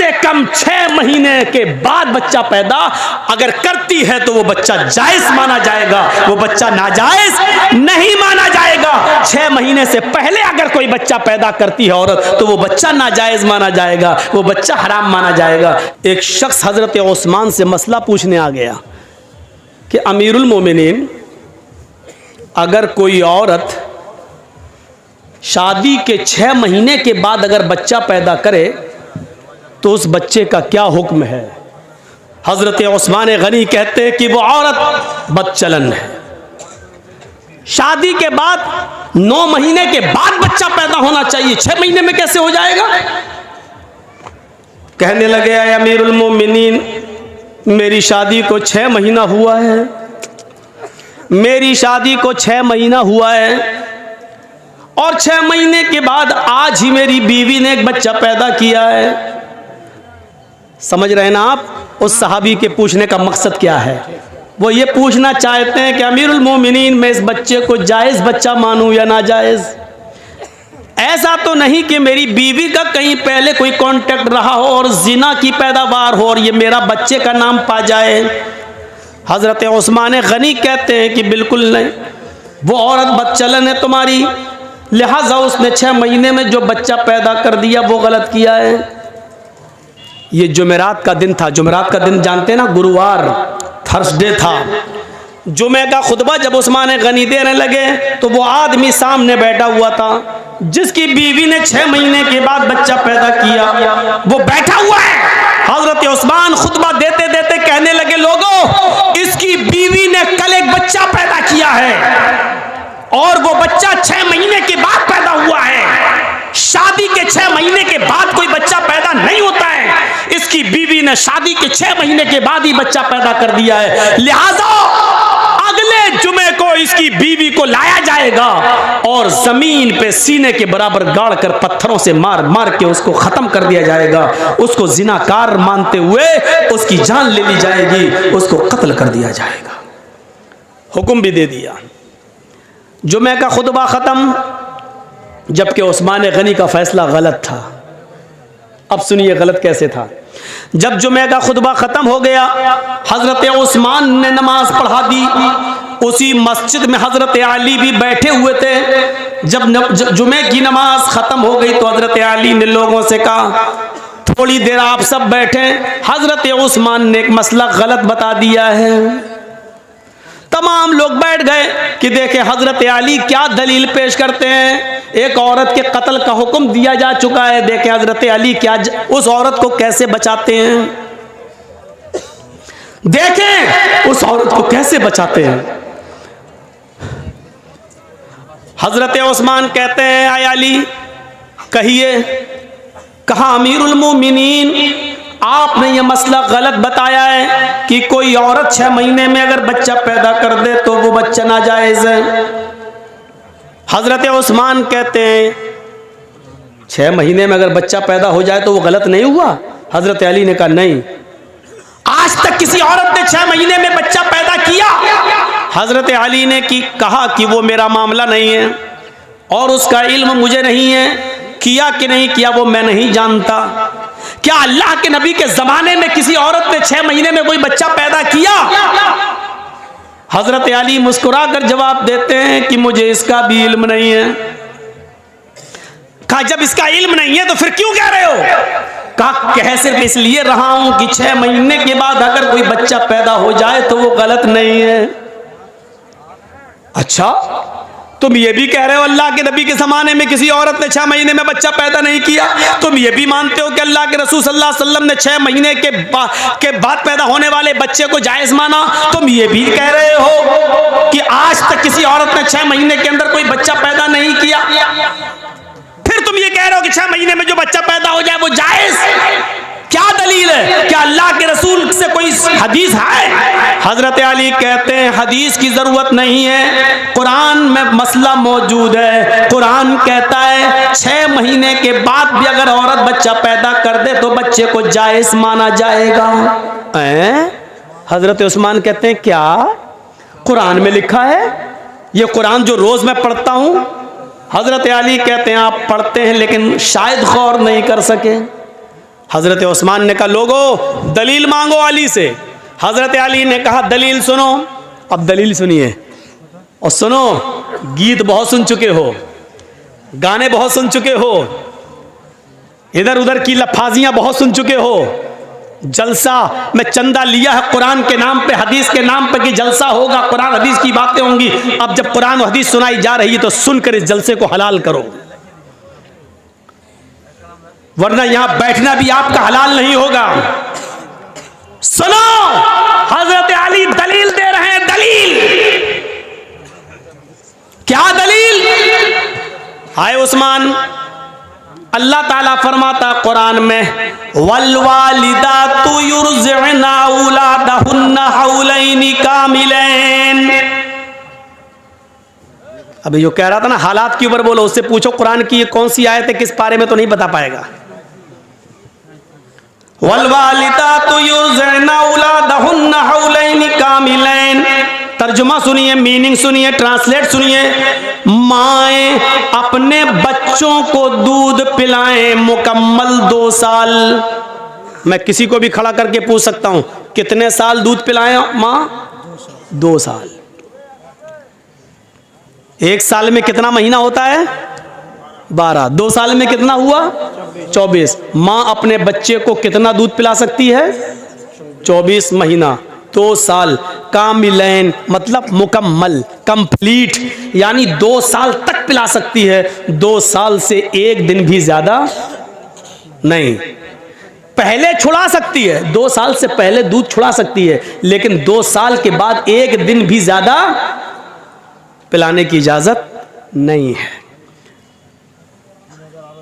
से कम 6 महीने के बाद बच्चा पैदा अगर करती है तो वो बच्चा जायज माना जाएगा, वो बच्चा नाजायज नहीं माना जाएगा। 6 महीने से पहले अगर कोई बच्चा पैदा करती है औरत तो वो बच्चा नाजायज माना जाएगा, वो बच्चा हराम माना जाएगा। एक शख्स हजरत उस्मान से मसला पूछने आ गया कि अमीरुल मोमिनीन, अगर कोई औरत शादी के 6 महीने के बाद अगर बच्चा पैदा करे तो उस बच्चे का क्या हुक्म है? हजरत उस्मान गनी कहते हैं कि वो औरत बदचलन है। शादी के बाद 9 महीने के बाद बच्चा पैदा होना चाहिए, 6 महीने में कैसे हो जाएगा? कहने लगे अमीरुल मोमिनीन, मेरी शादी को 6 महीना हुआ है, मेरी शादी को 6 महीना हुआ है और 6 महीने के बाद आज ही मेरी बीवी ने एक बच्चा पैदा किया है। समझ रहे हैं ना आप? उस सहाबी के पूछने का मकसद क्या है? वो ये पूछना चाहते हैं कि अमीरुल मोमिनीन, मैं इस बच्चे को जायज़ बच्चा मानूं या नाजायज़? ऐसा तो नहीं कि मेरी बीवी का कहीं पहले कोई कांटेक्ट रहा हो और जिना की पैदावार हो और ये मेरा बच्चे का नाम पा जाए? हज़रत उस्मान गनी कहते हैं कि बिल्कुल नहीं, वो औरत बदचलन है तुम्हारी, लिहाजा उसने 6 महीने में जो बच्चा पैदा कर दिया वो गलत किया है। ये जुमेरात का दिन था, जुमेरात का दिन जानते हैं ना, गुरुवार, थर्सडे था। जुमे का खुतबा जब उस्मान गनी देने लगे तो वो आदमी सामने बैठा हुआ था जिसकी बीवी ने 6 महीने के बाद बच्चा पैदा किया, वो बैठा हुआ है। हजरत उस्मान खुतबा देते देते कहने लगे, लोगों, इसकी बीवी ने कल एक बच्चा पैदा किया है और वो बच्चा 6 महीने के बाद पैदा हुआ है। शादी के 6 महीने के बाद कोई बच्चा पैदा नहीं होता है, इसकी बीवी ने शादी के 6 महीने के बाद ही बच्चा पैदा कर दिया है। लिहाजा अगले जुमे को इसकी बीवी को लाया जाएगा और जमीन पे सीने के बराबर गाड़ कर पत्थरों से मार मार के उसको खत्म कर दिया जाएगा। उसको जिनाकार मानते हुए उसकी जान ले ली जाएगी, उसको कत्ल कर दिया जाएगा। हुक्म भी दे दिया। जुमे का खुतबा ख़त्म, जबकि उस्मान गनी का फैसला गलत था। अब सुनिए गलत कैसे था। जब जुमे का खुतबा ख़त्म हो गया, हज़रत उस्मान ने नमाज पढ़ा दी। उसी मस्जिद में हज़रत अली भी बैठे हुए थे। जब जुमे की नमाज ख़त्म हो गई तो हज़रत अली ने लोगों से कहा, थोड़ी देर आप सब बैठे, हज़रत उस्मान ने एक मसला गलत बता दिया है। तमाम लोग बैठ गए कि देखें हजरत अली क्या दलील पेश करते हैं। एक औरत के कत्ल का हुक्म दिया जा चुका है, देखें हजरत अली क्या उस औरत को कैसे बचाते हैं, देखें उस औरत को कैसे बचाते हैं। हजरत उस्मान कहते हैं, आय अली कहिए। कहा, अमीरुल मोमिनीन, आपने ये मसला गलत बताया है कि कोई औरत 6 महीने में अगर बच्चा पैदा कर दे तो वो बच्चा नाजायज है। हजरत उस्मान कहते हैं 6 महीने में अगर बच्चा पैदा हो जाए तो वो गलत नहीं हुआ? हजरत अली ने कहा नहीं, आज तक किसी औरत ने 6 महीने में बच्चा पैदा किया? हजरत अली ने कहा कि वो मेरा मामला नहीं है और उसका इल्म मुझे नहीं है, किया कि नहीं किया वो मैं नहीं जानता। क्या अल्लाह के नबी के जमाने में किसी औरत ने 6 महीने में कोई बच्चा पैदा किया? हजरत अली मुस्कुराकर जवाब देते हैं कि मुझे इसका भी इल्म नहीं है। कहा, जब इसका इल्म नहीं है तो फिर क्यों कह रहे हो? कहा, कह सिर्फ इसलिए रहा हूं कि 6 महीने के बाद अगर कोई बच्चा पैदा हो जाए तो वो गलत नहीं है। अच्छा, तुम ये भी कह रहे हो अल्लाह के नबी के ज़माने में किसी औरत ने 6 महीने में बच्चा पैदा नहीं किया? तुम ये भी मानते हो कि अल्लाह के रसूल सल्लल्लाहु अलैहि वसल्लम ने 6 महीने के बाद पैदा होने वाले बच्चे को जायज़ माना? तुम ये भी कह रहे हो कि आज तक किसी औरत ने 6 महीने के अंदर कोई बच्चा पैदा नहीं किया? फिर तुम ये कह रहे हो कि 6 महीने में जो बच्चा पैदा हो जाए वो जायज़? क्या दलील है? क्या अल्लाह के रसूल से कोई हदीस है? हजरत अली कहते हैं हदीस की जरूरत नहीं है, कुरान में मसला मौजूद है। कुरान कहता है 6 महीने के बाद भी अगर औरत बच्चा पैदा कर दे तो बच्चे को जायज माना जाएगा। हजरत उस्मान कहते हैं क्या कुरान में लिखा है? ये कुरान जो रोज मैं पढ़ता हूं। हजरत अली कहते हैं आप पढ़ते हैं लेकिन शायद गौर नहीं कर सके। हजरत उस्मान ने कहा लोगो दलील मांगो अली से। हजरत अली ने कहा दलील सुनो। अब दलील सुनिए और सुनो, गीत बहुत सुन चुके हो, गाने बहुत सुन चुके हो, इधर उधर की लफाजियां बहुत सुन चुके हो। जलसा में चंदा लिया है कुरान के नाम पे, हदीस के नाम पे कि जलसा होगा, कुरान हदीस की बातें होंगी। अब जब कुरान और हदीस सुनाई जा रही है तो सुनकर इस जलसे को हलाल करो, वरना यहां बैठना भी आपका हलाल नहीं होगा। सुनो, हजरत अली दलील दे रहे हैं। दलील क्या? दलील हाय उस्मान, अल्लाह ताला फरमाता कुरान में वल्वालिदातु युरज़िअना औलादहुन्ना हौलैनि कामिलैन। अभी जो कह रहा था ना हालात के ऊपर बोलो, उससे पूछो कुरान की ये कौन सी आयत है, किस पारे में, तो नहीं बता पाएगा। वल्वालिदातु युरज़िअना औलादहुन्ना हौलैनि कामिलैन। तर्जुमा सुनिए, मीनिंग सुनिए, ट्रांसलेट सुनिए। माएँ अपने बच्चों को दूध पिलाएं मुकम्मल 2 साल। मैं किसी को भी खड़ा करके पूछ सकता हूं कितने साल दूध पिलाएं माँ? 2 साल। 1 साल में कितना महीना होता है? 12। 2 साल में कितना हुआ? 24। माँ अपने बच्चे को कितना दूध पिला सकती है? 24 महीना, 2 साल। कामिलैन मतलब मुकम्मल, कंप्लीट, यानी 2 साल तक पिला सकती है, 2 साल से 1 दिन भी ज्यादा नहीं। पहले छुड़ा सकती है, 2 साल से पहले दूध छुड़ा सकती है, लेकिन 2 साल के बाद 1 दिन भी ज्यादा पिलाने की इजाजत नहीं है।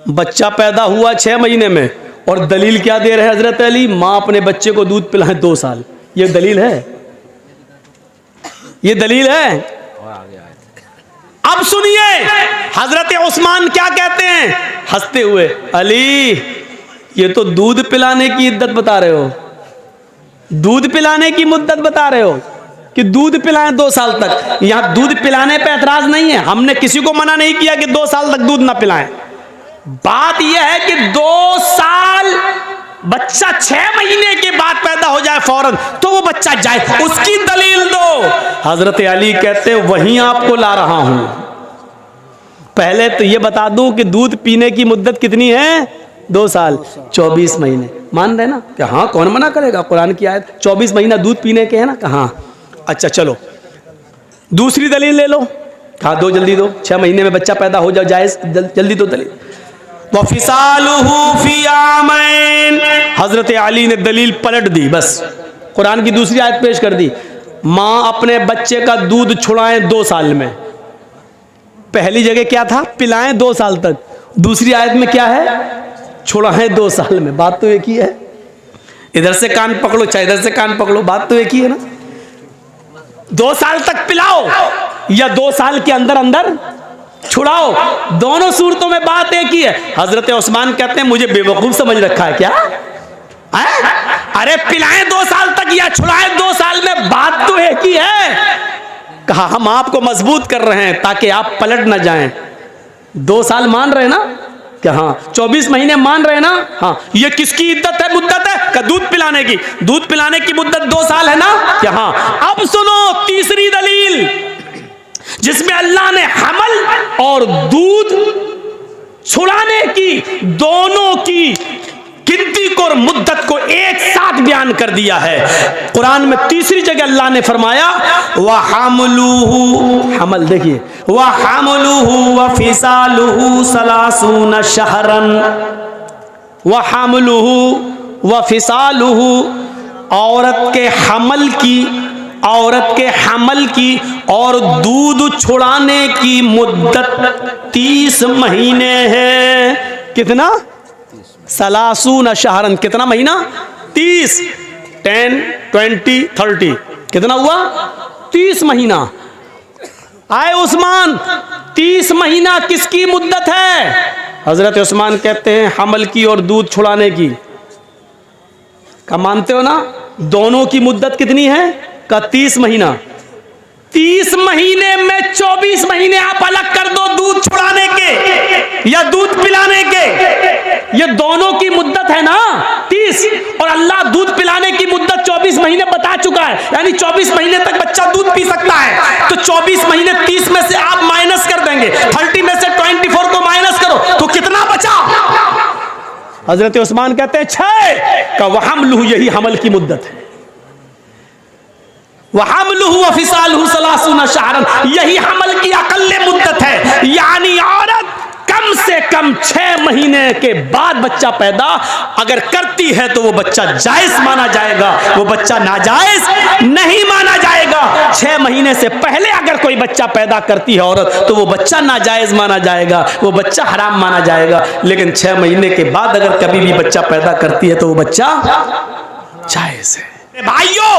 बच्चा पैदा हुआ 6 महीने में और दलील क्या दे रहे हैं हजरत अली? माँ अपने बच्चे को दूध पिलाए 2 साल। ये दलील है? ये दलील है? अब सुनिए हजरत उस्मान क्या कहते हैं हंसते हुए, अली ये तो दूध पिलाने की इद्दत बता रहे हो, दूध पिलाने की मुद्दत बता रहे हो कि दूध पिलाएं 2 साल तक। यहां दूध पिलाने पे एतराज नहीं है, हमने किसी को मना नहीं किया कि 2 साल तक दूध ना पिलाएं। बात यह है कि 2 साल बच्चा 6 महीने के बाद पैदा हो जाए फौरन तो वो बच्चा जाए, उसकी दलील दो। हजरत अली कहते वहीं आपको ला रहा हूं। पहले तो ये बता दूं कि दूध पीने की मुद्दत कितनी है? 2 साल 24 महीने। मान रहे ना कि हाँ, कौन मना करेगा, कुरान की आयत 24 महीना दूध पीने के है ना, कहाँ। अच्छा चलो दूसरी दलील ले लो। कहा दो, जल्दी दो, 6 महीने में बच्चा पैदा हो जाए जायज, जल्दी दो दलील। वफिसालुहु फी आमैन। हजरत अली ने दलील पलट दी, बस कुरान की दूसरी आयत पेश कर दी। माँ अपने बच्चे का दूध छुड़ाएं 2 साल में। पहली जगह क्या था? पिलाएं 2 साल तक। दूसरी आयत में क्या है? छुड़ाएं 2 साल में। बात तो एक ही है। इधर से कान पकड़ो चाहे इधर से कान पकड़ो, बात तो एक ही है ना। 2 साल तक पिलाओ या 2 साल के अंदर अंदर छुड़ाओ, दोनों सूरतों में बात एक ही है। हजरत उस्मान कहते हैं मुझे बेवकूफ समझ रखा है क्या? अरे पिलाएं 2 साल तक या छुड़ाएं 2 साल में, बात तो एक ही है। कहा हम आपको मजबूत कर रहे हैं ताकि आप पलट ना जाएं। 2 साल मान रहे ना क्या? हाँ। 24 महीने मान रहे ना? हाँ। ये किसकी इद्दत है, मुद्दत है? का दूध पिलाने की। दूध पिलाने की मुद्दत 2 साल है ना क्या? हाँ। अब सुनो तीसरी दलील जिसमें अल्लाह ने हमल और दूध छुड़ाने की दोनों की गिनती को और मुद्दत को एक साथ बयान कर दिया है। कुरान में तीसरी जगह अल्लाह ने फरमाया वहमलुहु, हमल देखिए, वहमलुहु वफिसालुहु सलासून शहरन। वहमलुहु वफिसालुहु, औरत के हमल की और दूध छुड़ाने की मुद्दत 30 महीने है। कितना? सलासून शहरन। कितना महीना? 30। 10, 20, 30 कितना हुआ? 30 महीना। आए उस्मान 30 महीना किसकी मुद्दत है? हजरत उस्मान कहते हैं हमल की और दूध छुड़ाने की। क्या मानते हो ना? दोनों की मुद्दत कितनी है? का 30 महीना। 30 महीने में 24 महीने आप अलग कर दो दूध छुड़ाने के या दूध पिलाने के, ये दोनों की मुद्दत है ना। अल्लाह दूध पिलाने की मुद्दत 24 महीने बता चुका है, यानी 24 महीने तक बच्चा दूध पी सकता है। तो 24 महीने 30 में से आप माइनस कर देंगे, 30 में से 24 को माइनस करो तो कितना बचा? हजरत उस्मान कहते हैं 6 का वहमलुहु, यही हमल की मुद्दत है। वहमलुहु व फिसालुहु सलासूना शहरन, यही हमल की अकल्ले मुद्दत है। यानी औरत कम से कम 6 महीने के बाद बच्चा पैदा अगर करती है तो वो बच्चा जायज माना जाएगा, वो बच्चा नाजायज नहीं माना जाएगा। 6 महीने से पहले अगर कोई बच्चा पैदा करती है औरत तो वो बच्चा नाजायज माना जाएगा, वो बच्चा हराम माना जाएगा। लेकिन 6 महीने के बाद अगर कभी भी बच्चा पैदा करती है तो वो बच्चा जायज है। भाइयों,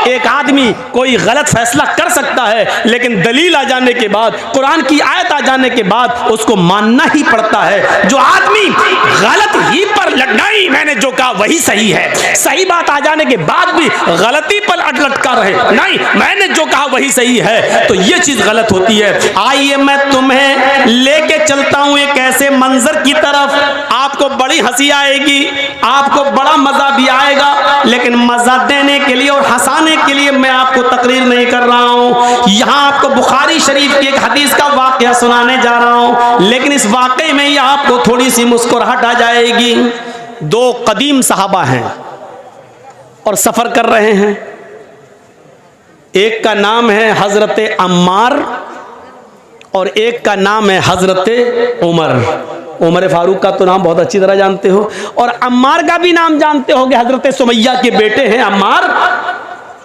एक आदमी कोई गलत फैसला कर सकता है, लेकिन दलील आ जाने के बाद, कुरान की आयत आ जाने के बाद उसको मानना ही पड़ता है। जो आदमी गलत ही पर नहीं, मैंने जो कहा वही सही है, सही बात आ जाने के बाद भी गलती पर लटका रहे, नहीं मैंने जो कहा वही सही है, तो ये चीज गलत होती है। आइए मैं तुम्हें लेके चलता हूं एक ऐसे मंजर की तरफ, आपको बड़ी हंसी आएगी, आपको बड़ा मजा भी आएगा, लेकिन मजा देने के लिए और हंसाने के लिए मैं आपको तकरीर नहीं कर रहा हूं। यहां आपको बुखारी शरीफ की एक हदीस का वाकया सुनाने जा रहा हूं, लेकिन इस वाकये में ही आपको थोड़ी सी मुस्कुराहट आ जाएगी। 2 कदीम सहाबा हैं और सफर कर रहे हैं। एक का नाम है हजरत अम्मार और एक का नाम है हजरत उमर फारूक का तो नाम बहुत अच्छी तरह जानते हो, और अम्मार का भी नाम जानते होंगे, हजरत सुमैया के बेटे हैं अम्मार।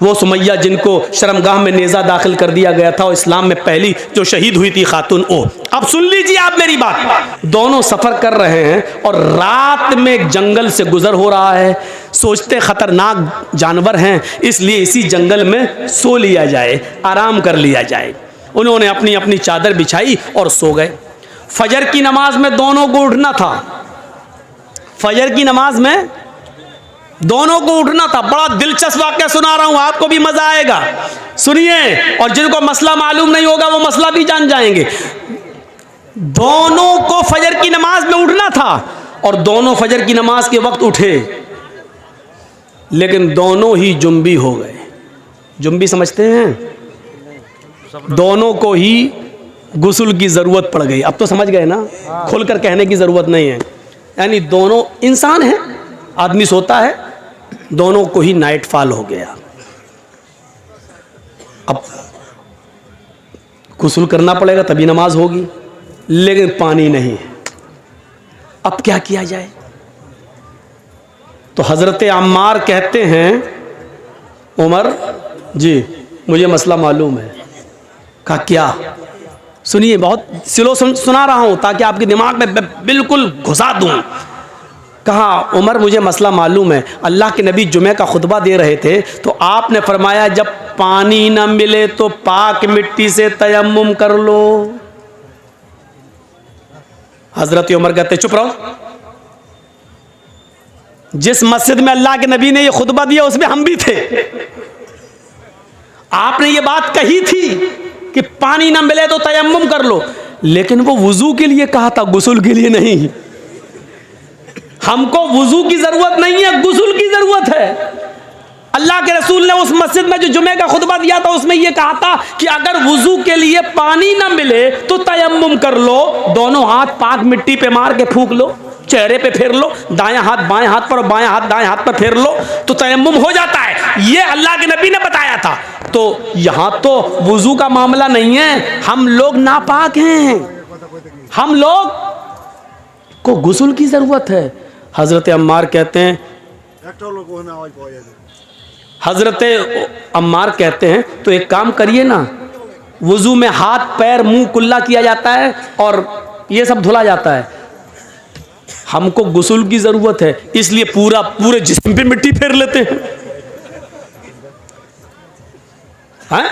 वो सुमैया जिनको शर्मगाह में नेज़ा दाखिल कर दिया गया था और इस्लाम में पहली जो शहीद हुई थी खातून वो। अब सुन लीजिए आप मेरी बात। दोनों सफ़र कर रहे हैं और रात में एक जंगल से गुजर हो रहा है। सोचते खतरनाक जानवर हैं, इसलिए इसी जंगल में सो लिया जाए, आराम कर लिया जाए। उन्होंने अपनी अपनी चादर बिछाई और सो गए। फजर की नमाज में दोनों को उठना था, फजर की नमाज में दोनों को उठना था। बड़ा दिलचस्प वाक़या सुना रहा हूं, आपको भी मजा आएगा, सुनिए। और जिनको मसला मालूम नहीं होगा वो मसला भी जान जाएंगे। दोनों को फजर की नमाज में उठना था और दोनों फजर की नमाज के वक्त उठे, लेकिन दोनों ही जुम्बी हो गए। जुम्बी समझते हैं? दोनों को ही गुस्ल की ज़रूरत पड़ गई। अब तो समझ गए ना, खुलकर कहने की ज़रूरत नहीं है। यानी दोनों इंसान हैं, आदमी सोता है, दोनों को ही नाइट फॉल हो गया। अब गुस्ल करना पड़ेगा तभी नमाज होगी, लेकिन पानी नहीं है। अब क्या किया जाए? तो हज़रत अम्मार कहते हैं, उमर जी मुझे मसला मालूम है। कहा क्या? सुनिए, बहुत स्लो सुना रहा हूं ताकि आपके दिमाग में बिल्कुल घुसा दूं। कहा, उमर मुझे मसला मालूम है। अल्लाह के नबी जुमे का खुतबा दे रहे थे तो आपने फरमाया जब पानी ना मिले तो पाक मिट्टी से तयम्मुम कर लो। हजरत उमर कहते चुप रहो, जिस मस्जिद में अल्लाह के नबी ने ये खुतबा दिया उसमें हम भी थे। आपने ये बात कही थी कि पानी ना मिले तो तयम्मुम कर लो, लेकिन वो वुजू के लिए कहा था, गुस्ल के लिए नहीं। हमको वुजू की जरूरत नहीं है, गुस्ल की जरूरत है। अल्लाह के रसूल ने उस मस्जिद में जो जुमे का खुतबा दिया था उसमें यह कहा था कि अगर वुजू के लिए पानी ना मिले तो तयम्मुम कर लो, दोनों हाथ पाक मिट्टी पे मार के फूंक लो, चेहरे पे फेर लो, दायां हाथ बाएं हाथ पर और बाएं हाथ दाएं हाथ पर फेर लो तो तयम्मुम हो जाता है। ये अल्लाह के नबी ने बताया था। तो यहां तो वुजू का मामला नहीं है, हम लोग नापाक हैं, हम लोग को गुस्ल की जरूरत है। हजरत अम्मार कहते हैं, हजरत अम्मार कहते हैं तो एक काम करिए ना, वुजू में हाथ पैर मुंह कुल्ला किया जाता है और ये सब धुला जाता है, हमको गुस्ल की जरूरत है, इसलिए पूरे जिस्म पे मिट्टी फेर लेते हैं। हाँ?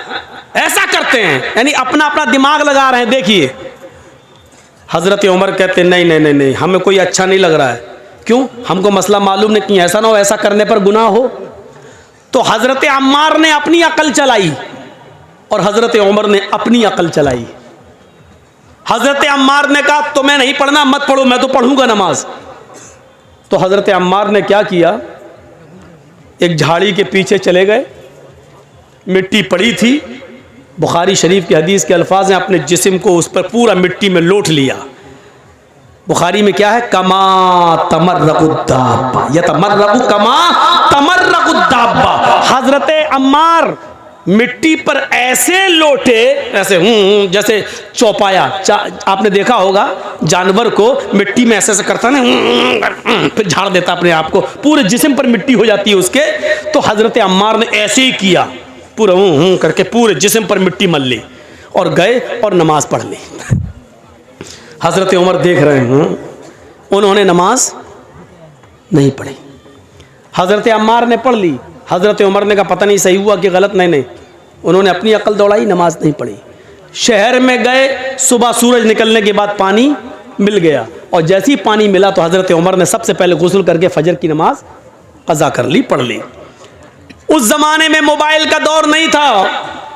ऐसा करते हैं, यानी अपना अपना दिमाग लगा रहे हैं। देखिए हजरत उमर कहते हैं नहीं नहीं नहीं नहीं, हमें कोई अच्छा नहीं लग रहा है। क्यों? हमको मसला मालूम नहीं, कि ऐसा ना हो ऐसा करने पर गुनाह हो। तो हजरत अम्मार ने अपनी अकल चलाई और हजरत उमर ने अपनी अकल चलाई। हजरत अम्मार ने कहा तुम्हें नहीं पढ़ना मत पढ़ो, मैं तो पढ़ूंगा नमाज। तो हजरत अम्मार ने क्या किया, एक झाड़ी के पीछे चले गए, मिट्टी पड़ी थी। बुखारी शरीफ की हदीस के अल्फाज हैं, अपने जिस्म को उस पर पूरा मिट्टी में लोट लिया। बुखारी में क्या है, कमा तमर्रकुद्दाब्बा यतमर्रकु कमा तमर्रकुद्दाब्बा। हजरत अम्मार मिट्टी पर ऐसे लोटे, ऐसे जैसे चौपाया। आपने देखा होगा जानवर को मिट्टी में ऐसे ऐसे करता ना, फिर झाड़ देता अपने आप को, पूरे जिस्म पर मिट्टी हो जाती है उसके। तो हजरत अम्मार ने ऐसे ही किया, पूरा करके पूरे जिस्म पर मिट्टी मल ली और गए और नमाज पढ़ ली। हजरत उमर देख रहे हैं, उन्होंने नमाज नहीं पढ़ी। हजरत अम्मार ने पढ़ ली। हजरत उमर ने कहा पता नहीं सही हुआ कि गलत। नहीं, उन्होंने अपनी अकल दौड़ाई, नमाज नहीं पढ़ी। शहर में गए, सुबह सूरज निकलने के बाद पानी मिल गया, और जैसे ही पानी मिला तो हजरत उमर ने सबसे पहले गुस्ल करके फजर की नमाज कज़ा कर ली, पढ़ ली। उस जमाने में मोबाइल का दौर नहीं था।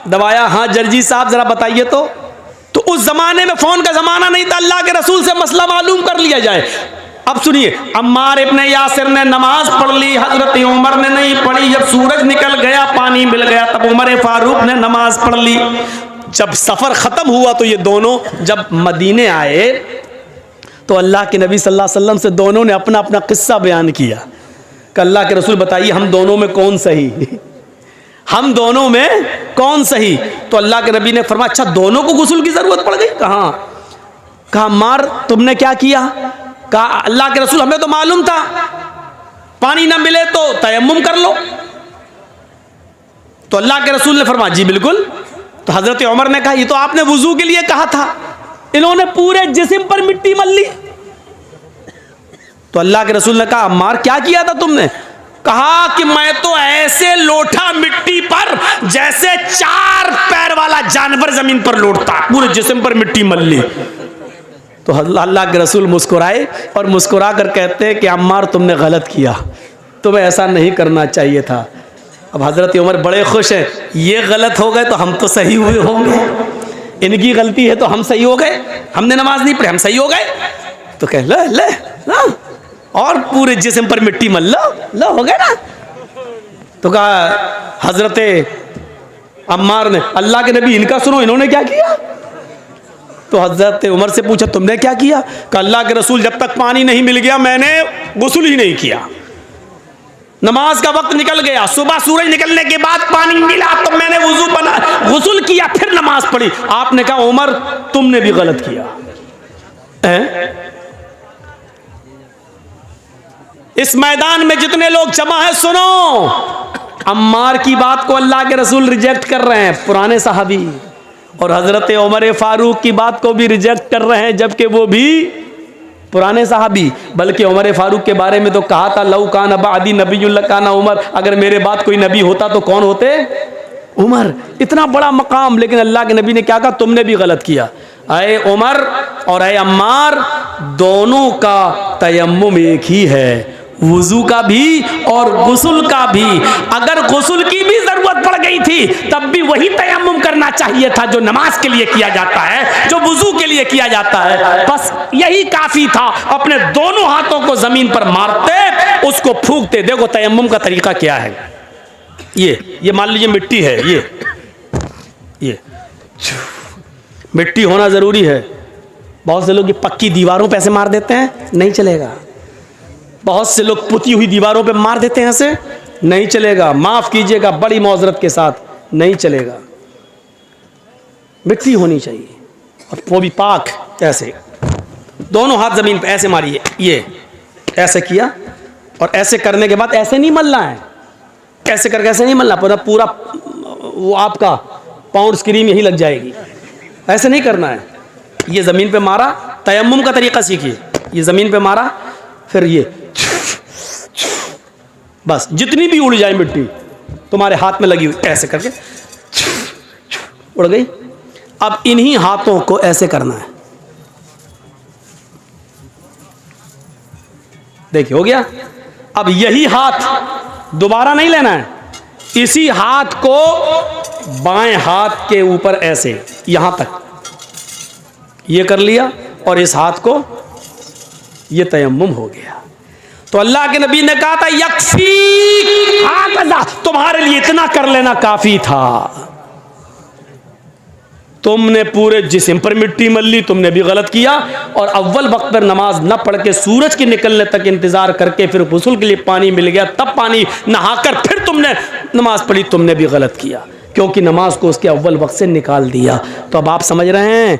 दबाया, हाँ जर्जी साहब जरा बताइए तो उस जमाने में फोन का जमाना नहीं था, अल्लाह के रसूल से मसला मालूम कर लिया जाए। अब सुनिए, अम्मार इब्ने यासिर ने नमाज पढ़ ली, हजरत उमर ने नहीं पढ़ी। जब सूरज निकल गया, पानी मिल गया, तब उमर फारूक ने नमाज पढ़ ली। जब सफर खत्म हुआ तो ये दोनों जब मदीने आए तो अल्लाह के नबी सल्लल्लाहु अलैहि वसल्लम से दोनों ने अपना अपना किस्सा बयान किया कि अल्लाह के रसूल बताइए हम दोनों में कौन सही, हम दोनों में कौन सही। तो अल्लाह के नबी ने फरमाया अच्छा दोनों को गुस्ल की जरूरत पड़ गई। कहा अम्मार तुमने क्या किया? कहा अल्लाह के रसूल हमें तो मालूम था पानी ना मिले तो तयम्मुम कर लो। तो अल्लाह के रसूल ने फरमाया जी बिल्कुल। तो हजरत उमर ने कहा ये तो आपने वुजू के लिए कहा था, इन्होंने पूरे जिस्म पर मिट्टी मल ली। तो अल्लाह के रसूल ने कहा अम्मार क्या किया था तुमने? कहा कि मैं तो ऐसे लोटा मिट्टी पर जैसे 4 पैर वाला जानवर जमीन पर लोटता, पूरे जिस्म पर मिट्टी मल ली। तो अल्लाह के रसूल मुस्कुराए और मुस्कुरा कर कहते हैं कि अम्मार तुमने गलत किया, तुम्हें ऐसा नहीं करना चाहिए था। अब हजरत उमर बड़े खुश हैं, ये गलत हो गए तो हम तो सही हुए होंगे, इनकी गलती है तो हम सही हो गए, हमने नमाज नहीं पढ़ी हम सही हो गए। तो कह ले और पूरे जिस्म पर मिट्टी मल लो हो गए ना। तो कहा हजरत अम्मार ने अल्लाह के नबी इनका सुनो, इन्होंने क्या किया? तो हजरत उमर से पूछा तुमने क्या किया? कहा अल्लाह के रसूल जब तक पानी नहीं मिल गया मैंने गुस्ल ही नहीं किया। नमाज का वक्त निकल गया, सुबह सूरज निकलने के बाद पानी मिला तो मैंने वुजू बना गुस्ल किया, फिर नमाज पढ़ी। आपने कहा उमर तुमने भी गलत किया। इस मैदान में जितने लोग जमा है सुनो, अम्मार की बात को अल्लाह के रसूल रिजेक्ट कर रहे हैं, पुराने सहाबी, और हजरत उमर फारूक की बात को भी रिजेक्ट कर रहे हैं जबकि वो भी पुराने सहाबी। बल्कि उमर फारूक के बारे में तो कहा था लौ कान बादी नबीयुल्ला काना उमर, अगर मेरे बाद कोई नबी होता तो कौन होते? उमर। इतना बड़ा मकाम, लेकिन अल्लाह के नबी ने क्या कहा? तुमने भी गलत किया। अय उमर और अय अम्मार दोनों का तयम्मुम एक ही है, वुजू का भी और गुस्ल का भी। अगर गुस्ल की भी जरूरत पड़ गई थी तब भी वही तयम्मुम करना चाहिए था जो नमाज के लिए किया जाता है, जो वुजू के लिए किया जाता है। बस यही काफी था। अपने दोनों हाथों को जमीन पर मारते, उसको फूंकते। देखो तयम्मुम का तरीका क्या है। ये मान लीजिए मिट्टी है, ये मिट्टी होना जरूरी है। बहुत से लोग ये पक्की दीवारों पे ऐसे मार देते हैं, नहीं चलेगा। बहुत से लोग पुती हुई दीवारों पे मार देते हैं ऐसे, नहीं चलेगा। माफ कीजिएगा, बड़ी मौजरत के साथ, नहीं चलेगा। मिट्टी होनी चाहिए और वो भी पाक। ऐसे दोनों हाथ जमीन पे ऐसे मारिए, ये ऐसे किया और ऐसे करने के बाद ऐसे नहीं मलना है, ऐसे करके ऐसे नहीं मलना, पूरा वो आपका पाउंड क्रीम यही लग जाएगी। ऐसे नहीं करना है। ये जमीन पे मारा, तयम्मुम का तरीका सीखिए। ये जमीन पे मारा, फिर ये बस जितनी भी उड़ जाए मिट्टी तुम्हारे हाथ में लगी हुई, ऐसे करके उड़ गई। अब इन्हीं हाथों को ऐसे करना है। देखिए हो गया। अब यही हाथ दोबारा नहीं लेना है, इसी हाथ को बाएं हाथ के ऊपर ऐसे यहां तक ये कर लिया और इस हाथ को ये तयम्मुम हो गया। तो अल्लाह के नबी ने कहा था यक्फी, हाथ तुम्हारे लिए इतना कर लेना काफी था। तुमने पूरे जिस्म पर मिट्टी मल ली, तुमने भी गलत किया। और अव्वल वक्त पर नमाज न पढ़ के सूरज के निकलने तक इंतजार करके फिर गुस्ल के लिए पानी मिल गया, तब पानी नहाकर फिर तुमने नमाज पढ़ी, तुमने भी गलत किया, क्योंकि नमाज को उसके अव्वल वक्त से निकाल दिया। तो अब आप समझ रहे हैं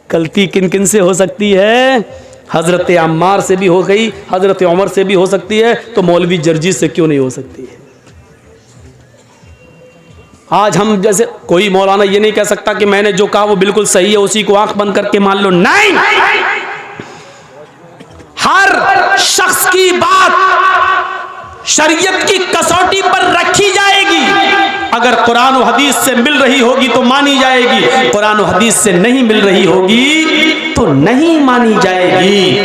गलती किन किन से हो सकती है? हजरत अम्मार से भी हो गई, हजरत उमर से भी हो सकती है, तो मौलवी जर्जी से क्यों नहीं हो सकती है? आज हम जैसे कोई मौलाना ये नहीं कह सकता कि मैंने जो कहा वो बिल्कुल सही है, उसी को आंख बंद करके मान लो। नहीं, हर शख्स की बात शरीयत की कसौटी पर रखी जाएगी। अगर कुरान और हदीस से मिल रही होगी तो मानी जाएगी, कुरान और हदीस से नहीं मिल रही होगी तो नहीं मानी जाएगी।